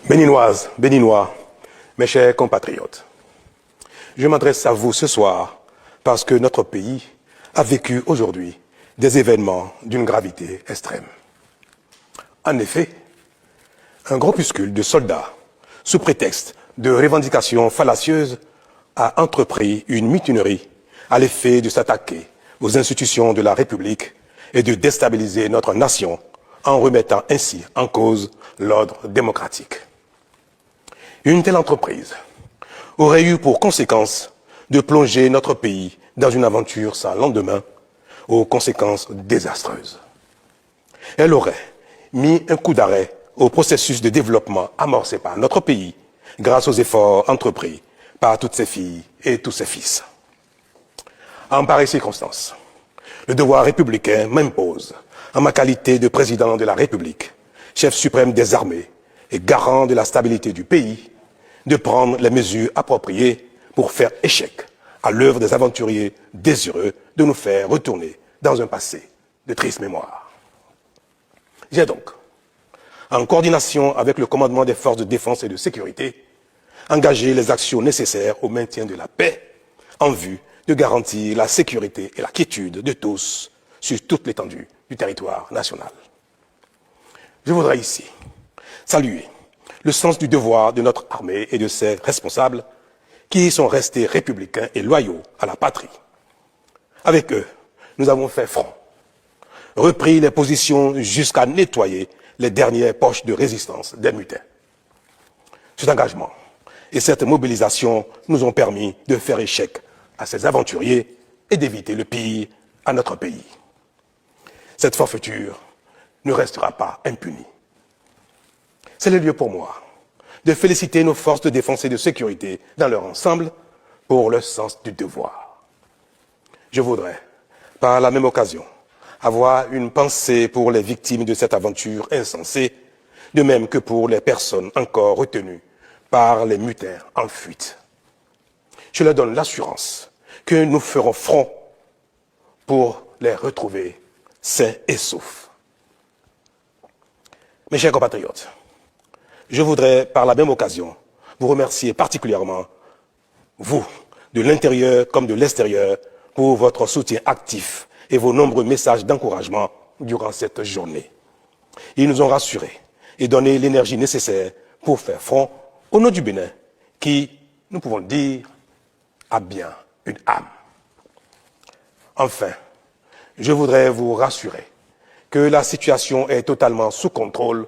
Béninoises, Béninois, mes chers compatriotes, je m'adresse à vous ce soir parce que notre pays a vécu aujourd'hui des événements d'une gravité extrême. En effet, un groupuscule de soldats, sous prétexte de revendications fallacieuses, a entrepris une mutinerie à l'effet de s'attaquer aux institutions de la République et de déstabiliser notre nation en remettant ainsi en cause l'ordre démocratique. Une telle entreprise aurait eu pour conséquence de plonger notre pays dans une aventure sans lendemain, aux conséquences désastreuses. Elle aurait mis un coup d'arrêt au processus de développement amorcé par notre pays grâce aux efforts entrepris par toutes ses filles et tous ses fils. En pareille circonstance, le devoir républicain m'impose, en ma qualité de président de la République, chef suprême des armées et garant de la stabilité du pays, de prendre les mesures appropriées pour faire échec à l'œuvre des aventuriers désireux de nous faire retourner dans un passé de triste mémoire. J'ai donc, en coordination avec le commandement des forces de défense et de sécurité, engagé les actions nécessaires au maintien de la paix en vue de garantir la sécurité et la quiétude de tous sur toute l'étendue du territoire national. Je voudrais ici saluer le sens du devoir de notre armée et de ses responsables qui sont restés républicains et loyaux à la patrie. Avec eux, nous avons fait front, repris les positions jusqu'à nettoyer les dernières poches de résistance des mutins. Cet engagement et cette mobilisation nous ont permis de faire échec à ces aventuriers et d'éviter le pire à notre pays. Cette forfaiture ne restera pas impunie. C'est le lieu pour moi de féliciter nos forces de défense et de sécurité dans leur ensemble pour leur sens du devoir. Je voudrais, par la même occasion, avoir une pensée pour les victimes de cette aventure insensée, de même que pour les personnes encore retenues par les mutins en fuite. Je leur donne l'assurance que nous ferons front pour les retrouver sains et saufs. Mes chers compatriotes, je voudrais, par la même occasion, vous remercier particulièrement, vous, de l'intérieur comme de l'extérieur, pour votre soutien actif et vos nombreux messages d'encouragement durant cette journée. Ils nous ont rassurés et donné l'énergie nécessaire pour faire front au nom du Bénin, qui, nous pouvons le dire, a bien une âme. Enfin, je voudrais vous rassurer que la situation est totalement sous contrôle